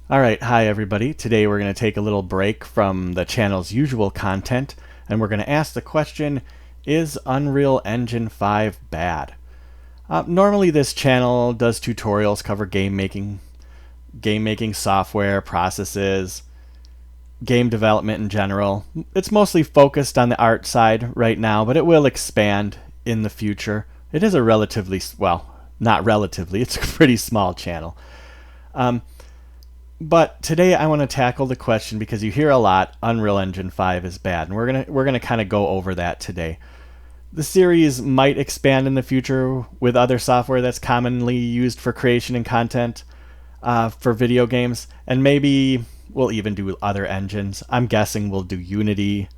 All right, hi everybody. Today we're going to take a little break from the channel's usual content and we're going to ask the question, is Unreal Engine 5 bad? Normally this channel does tutorials, cover game making software, processes, game development in general. It's mostly focused on the art side right now, but it will expand in the future. It is a relatively, well, not relatively, it's a pretty small channel. But today I want to tackle the question because you hear a lot Unreal Engine 5 is bad, and we're going to kind of go over that today. The series might expand in the future with other software that's commonly used for creation and content for video games, and maybe we'll even do other engines. I'm guessing we'll do Unity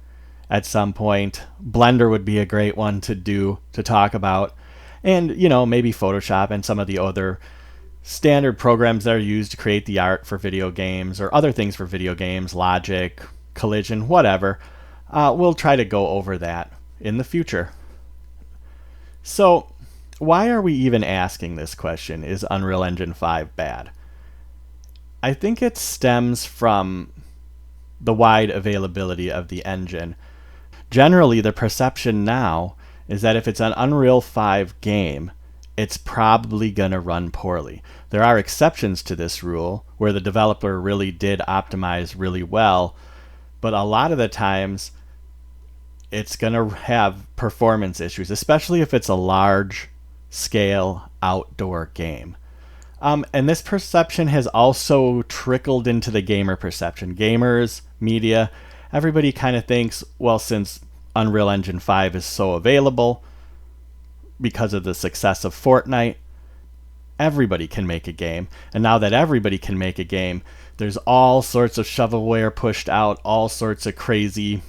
at some point. Blender would be a great one to talk about, and maybe Photoshop and some of the other standard programs that are used to create the art for video games or other things for video games, Logic, Collision, whatever. We'll try to go over that in the future. So, why are we even asking this question? Is Unreal Engine 5 bad? I think it stems from the wide availability of the engine. Generally, the perception now is that if it's an Unreal 5 game, it's probably going to run poorly. There are exceptions to this rule where the developer really did optimize really well, but a lot of the times it's going to have performance issues, especially if it's a large scale outdoor game. And this perception has also trickled into the gamer perception. Gamers, media, everybody kind of thinks, well, since Unreal Engine 5 is so available, because of the success of Fortnite, everybody can make a game. And now that everybody can make a game, there's all sorts of shovelware pushed out, all sorts of crazy,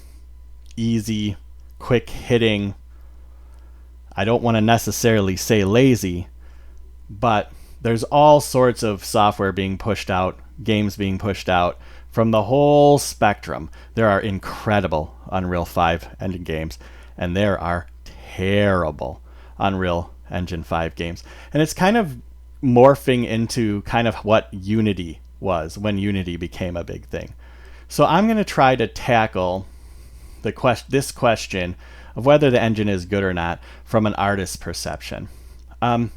easy, quick hitting. I don't want to necessarily say lazy, but there's all sorts of software being pushed out, games being pushed out from the whole spectrum. There are incredible Unreal 5 engine games, and there are terrible Unreal Engine 5 games. And it's kind of morphing into kind of what Unity was when Unity became a big thing. So I'm going to try to tackle this question of whether the engine is good or not from an artist's perception. And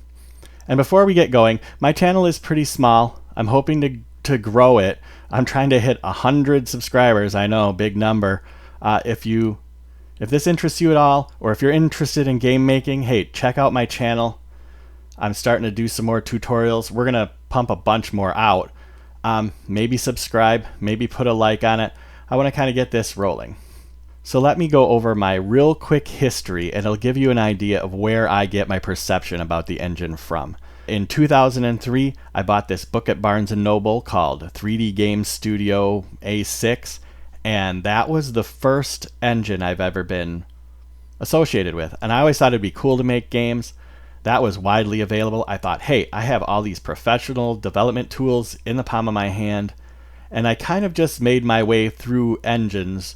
before we get going, my channel is pretty small. I'm hoping to grow it. I'm trying to hit 100 subscribers. I know, big number. If this interests you at all, or if you're interested in game making, hey, check out my channel. I'm starting to do some more tutorials. We're going to pump a bunch more out. Maybe subscribe, maybe put a like on it. I want to kind of get this rolling. So let me go over my real quick history, and it'll give you an idea of where I get my perception about the engine from. In 2003, I bought this book at Barnes & Noble called 3D Game Studio A6. And that was the first engine I've ever been associated with. And I always thought it'd be cool to make games. That was widely available. I thought, hey, I have all these professional development tools in the palm of my hand. And I kind of just made my way through engines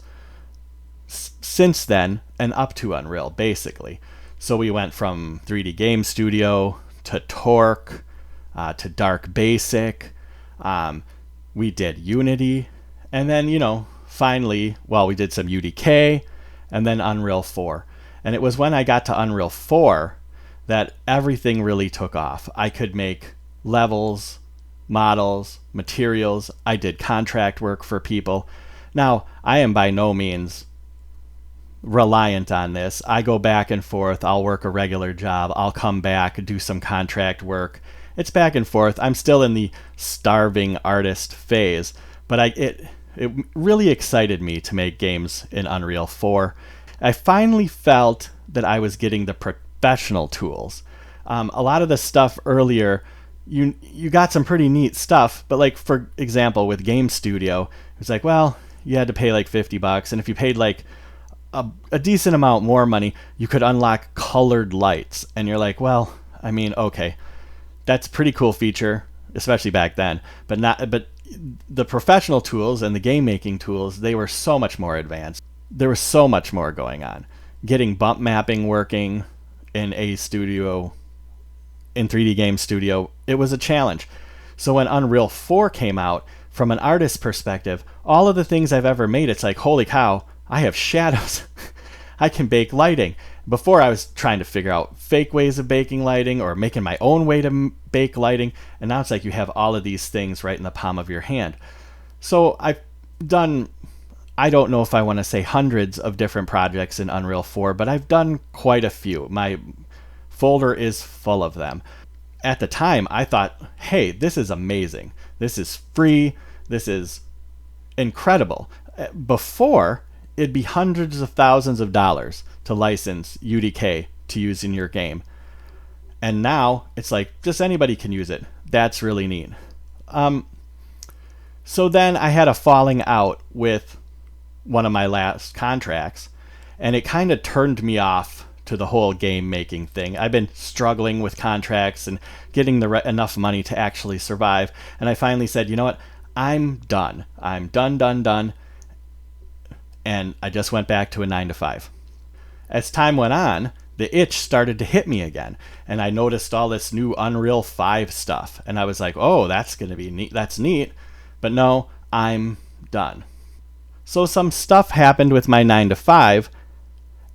since then and up to Unreal, basically. So we went from 3D Game Studio to Torque to Dark Basic. We did Unity. And then, finally, we did some UDK and then Unreal 4. And it was when I got to Unreal 4 that everything really took off. I could make levels, models, materials. I did contract work for people. Now, I am by no means reliant on this. I go back and forth. I'll work a regular job. I'll come back and do some contract work. It's back and forth. I'm still in the starving artist phase, but it really excited me to make games in Unreal 4. I finally felt that I was getting the professional tools. A lot of the stuff earlier, you got some pretty neat stuff, but like for example with Game Studio, it's like, well, you had to pay like $50, and if you paid like a decent amount more money, you could unlock colored lights, and you're like, well, I mean, okay, that's a pretty cool feature, especially back then, but the professional tools and the game making tools, they were so much more advanced. There was so much more going on. Getting bump mapping working in a studio, in 3D Game Studio, it was a challenge. So when Unreal 4 came out, from an artist perspective, all of the things I've ever made, it's like, holy cow, I have shadows. I can bake lighting. Before I was trying to figure out fake ways of baking lighting or making my own way to bake lighting. And now it's like you have all of these things right in the palm of your hand. So I've done, I don't know if I want to say hundreds of different projects in Unreal 4, but I've done quite a few. My folder is full of them. At the time, I thought, hey, this is amazing. This is free. This is incredible. Before, it'd be hundreds of thousands of dollars to license UDK to use in your game. And now it's like just anybody can use it. That's really neat. So then I had a falling out with one of my last contracts, and it kind of turned me off to the whole game making thing. I've been struggling with contracts and getting enough money to actually survive. And I finally said, you know what? I'm done. I'm done. And I just went back to a 9-to-5. As time went on, the itch started to hit me again. And I noticed all this new Unreal 5 stuff. And I was like, oh, that's going to be neat. That's neat. But no, I'm done. So some stuff happened with my 9-to-5.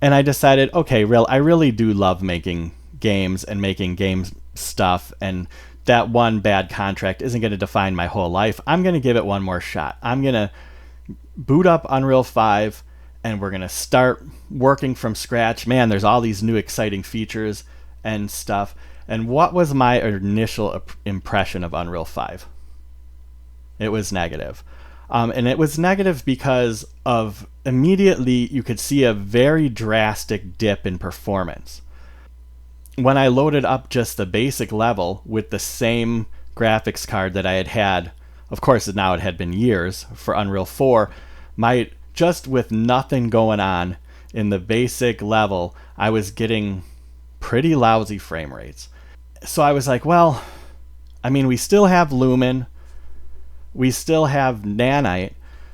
And I decided, okay, I really do love making games and making game stuff. And that one bad contract isn't going to define my whole life. I'm going to give it one more shot. I'm going to boot up Unreal 5 and we're going to start working from scratch. Man, there's all these new exciting features and stuff. And what was my initial impression of Unreal 5? It was negative. And it was negative because of immediately you could see a very drastic dip in performance. When I loaded up just the basic level with the same graphics card that I had, of course now it had been years for Unreal 4, just with nothing going on in the basic level, I was getting pretty lousy frame rates. So I was like, well, I mean, we still have Lumen, we still have Nanite,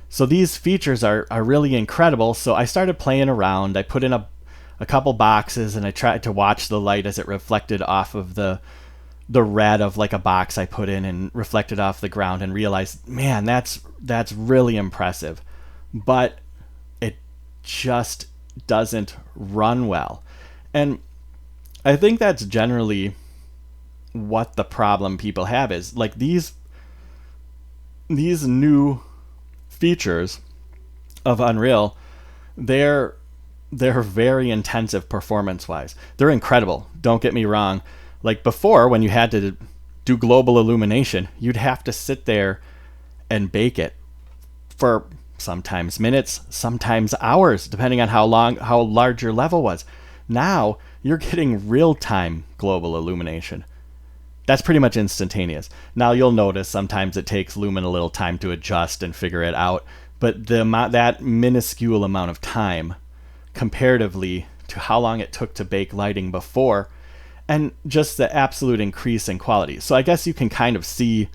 so these features are really incredible. So I started playing around. I put in a couple boxes and I tried to watch the light as it reflected off of the red of like a box I put in and reflected off the ground, and realized, man, that's really impressive. But it just doesn't run well. And I think that's generally what the problem people have is like these new features of Unreal, they're very intensive performance-wise. They're incredible, don't get me wrong. Like before, when you had to do global illumination, you'd have to sit there and bake it for sometimes minutes, sometimes hours, depending on how large your level was. Now, you're getting real-time global illumination. That's pretty much instantaneous. Now you'll notice sometimes it takes Lumen a little time to adjust and figure it out, but that minuscule amount of time comparatively to how long it took to bake lighting before, and just the absolute increase in quality. So I guess you can kind of see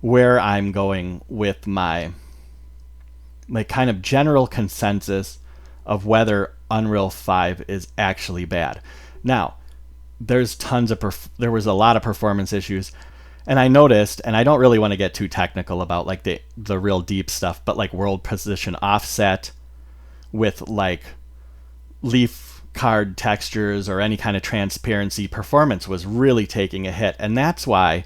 where I'm going with my kind of general consensus of whether Unreal 5 is actually bad. Now, there was a lot of performance issues, and I noticed, and I don't really want to get too technical about like the real deep stuff, but like world position offset with like leaf card textures or any kind of transparency, performance was really taking a hit. And that's why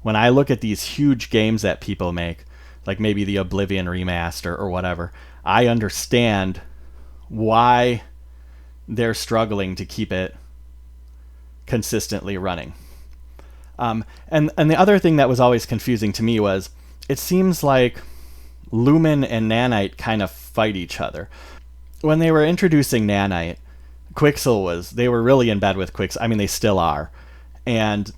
when I look at these huge games that people make, like maybe the Oblivion remaster or whatever, I understand why they're struggling to keep it consistently running. And the other thing that was always confusing to me was it seems like Lumen and Nanite kind of fight each other. When they were introducing Nanite, Quixel they were really in bed with Quixel. I mean, they still are. And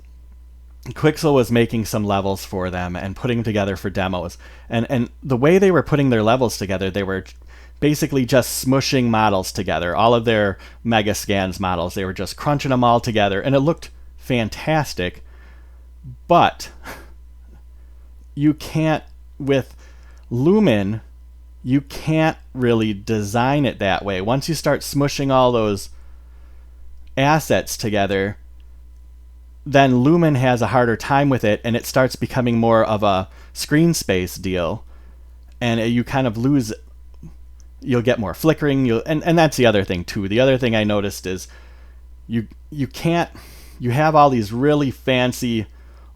Quixel was making some levels for them and putting them together for demos. And the way they were putting their levels together, they were basically just smushing models together. All of their Megascans models, they were just crunching them all together, and it looked fantastic. But you can't, with Lumen, you can't really design it that way. Once you start smushing all those assets together, then Lumen has a harder time with it, and it starts becoming more of a screen space deal, and you kind of lose. You'll get more flickering. And that's the other thing too. The other thing I noticed is you can't. You have all these really fancy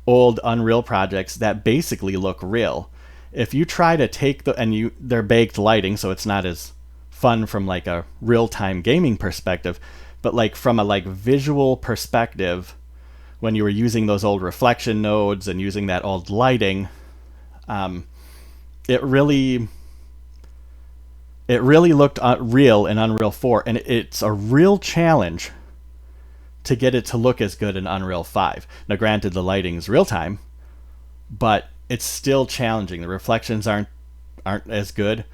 old Unreal projects that basically look real. If you try to take they're baked lighting, so it's not as fun from like a real-time gaming perspective, but like from a like visual perspective, when you were using those old reflection nodes and using that old lighting, it really looked real in Unreal 4, and it's a real challenge to get it to look as good in Unreal 5. Now, granted, the lighting's real time, but it's still challenging. The reflections aren't as good,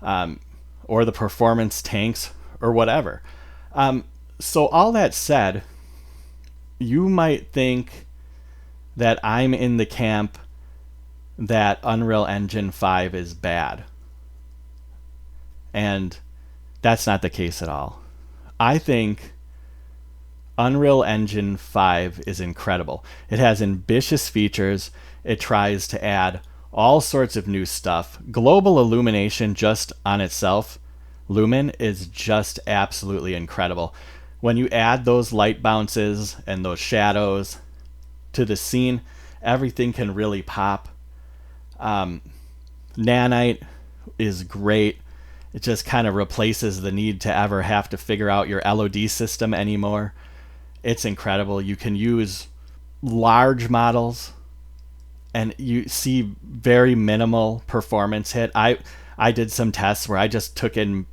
or the performance tanks, or whatever. So all that said, you might think that I'm in the camp that Unreal Engine 5 is bad. And that's not the case at all. I think Unreal Engine 5 is incredible. It has ambitious features. It tries to add all sorts of new stuff. Global illumination just on itself, Lumen, is just absolutely incredible. When you add those light bounces and those shadows to the scene, everything can really pop. Nanite is great. It just kind of replaces the need to ever have to figure out your LOD system anymore. It's incredible. You can use large models and you see very minimal performance hit. I did some tests where I just took in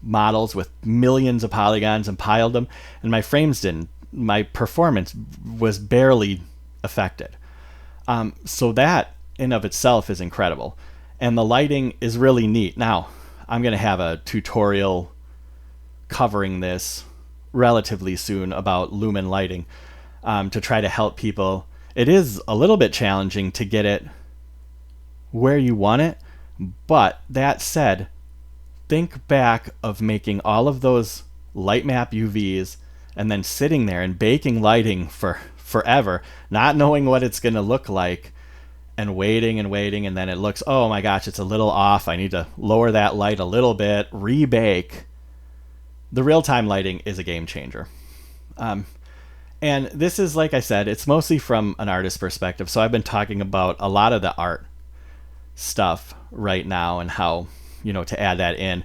models with millions of polygons and piled them, and my frames didn't. My performance was barely affected. So that in of itself is incredible. And the lighting is really neat. Now, I'm going to have a tutorial covering this relatively soon about Lumen lighting, to try to help people. It is a little bit challenging to get it where you want it, but that said, think back of making all of those light map UVs and then sitting there and baking lighting for forever, not knowing what it's going to look like, and waiting, and then it looks, oh my gosh, it's a little off. I need to lower that light a little bit, rebake. The real-time lighting is a game changer. And this is, like I said, it's mostly from an artist perspective. So I've been talking about a lot of the art stuff right now and how, to add that in.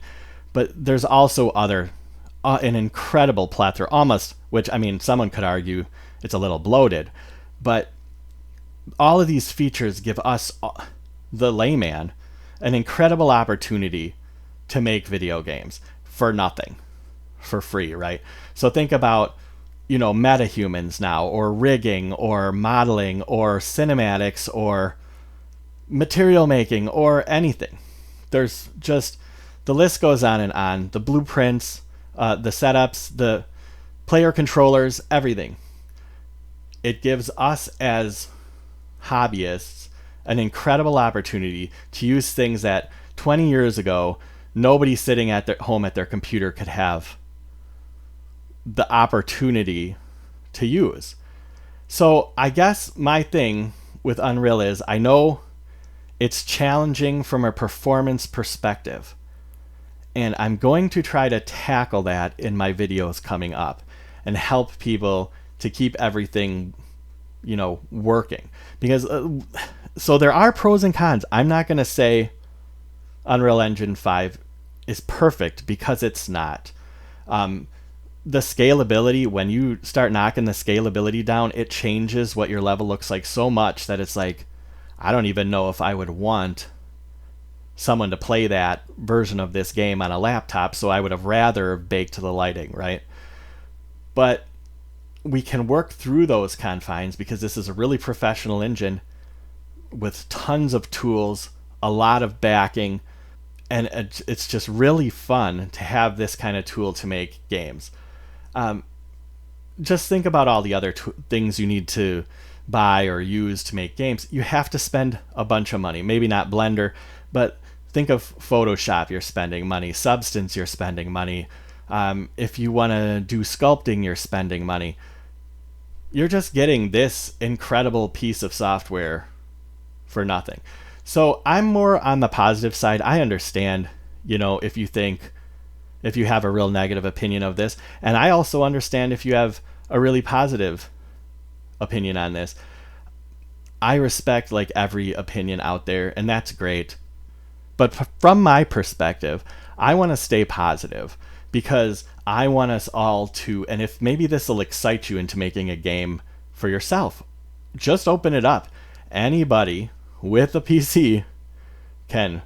But there's also an incredible plethora, almost, which, I mean, someone could argue it's a little bloated. But all of these features give us, the layman, an incredible opportunity to make video games for nothing, for free, right? So think about, metahumans now, or rigging, or modeling, or cinematics, or material making, or anything. There's just, the list goes on and on. The blueprints, the setups, the player controllers, everything. It gives us as hobbyists an incredible opportunity to use things that 20 years ago nobody sitting at their home at their computer could have the opportunity to use. So I guess my thing with Unreal is, I know it's challenging from a performance perspective, and I'm going to try to tackle that in my videos coming up and help people to keep everything working. Because so there are pros and cons. I'm not going to say Unreal Engine 5 is perfect, because it's not. The scalability, when you start knocking the scalability down, it changes what your level looks like so much that it's like, I don't even know if I would want someone to play that version of this game on a laptop, so I would have rather baked the lighting, right? But we can work through those confines because this is a really professional engine with tons of tools, a lot of backing, and it's just really fun to have this kind of tool to make games. Just think about all the other things you need to buy or use to make games. You have to spend a bunch of money. Maybe not Blender, but think of Photoshop, you're spending money. Substance, you're spending money. If you want to do sculpting, you're spending money. you're just getting this incredible piece of software for nothing. So I'm more on the positive side. I understand, if you have a real negative opinion of this, and I also understand if you have a really positive opinion on this. I respect like every opinion out there, and that's great. But from my perspective, I want to stay positive because I want us all to, and if maybe this will excite you into making a game for yourself, just open it up. Anybody with a PC can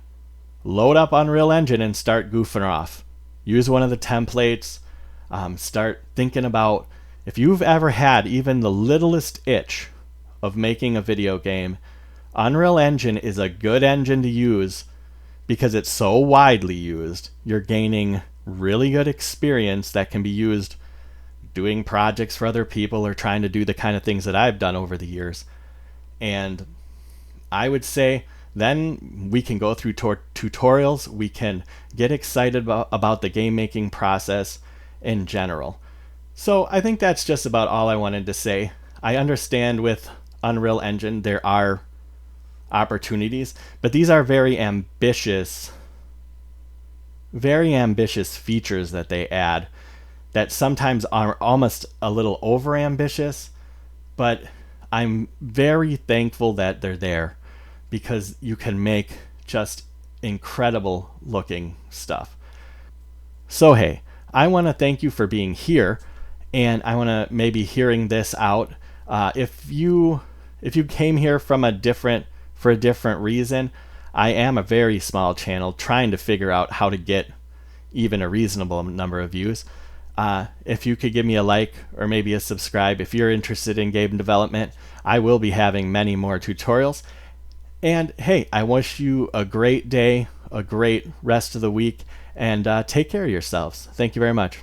load up Unreal Engine and start goofing off. Use one of the templates. Start thinking about if you've ever had even the littlest itch of making a video game. Unreal Engine is a good engine to use because it's so widely used. You're gaining really good experience that can be used doing projects for other people or trying to do the kind of things that I've done over the years. And I would say then we can go through tutorials. We can get excited about the game making process in general. So I think that's just about all I wanted to say. I understand with Unreal Engine there are opportunities, but these are very ambitious features that they add that sometimes are almost a little over ambitious, but I'm very thankful that they're there because you can make just incredible looking stuff. So hey, I want to thank you for being here, and I want to maybe hearing this out. If you came here for a different reason, I am a very small channel trying to figure out how to get even a reasonable number of views. If you could give me a like or maybe a subscribe if you're interested in game development, I will be having many more tutorials. And hey, I wish you a great day, a great rest of the week, and take care of yourselves. Thank you very much.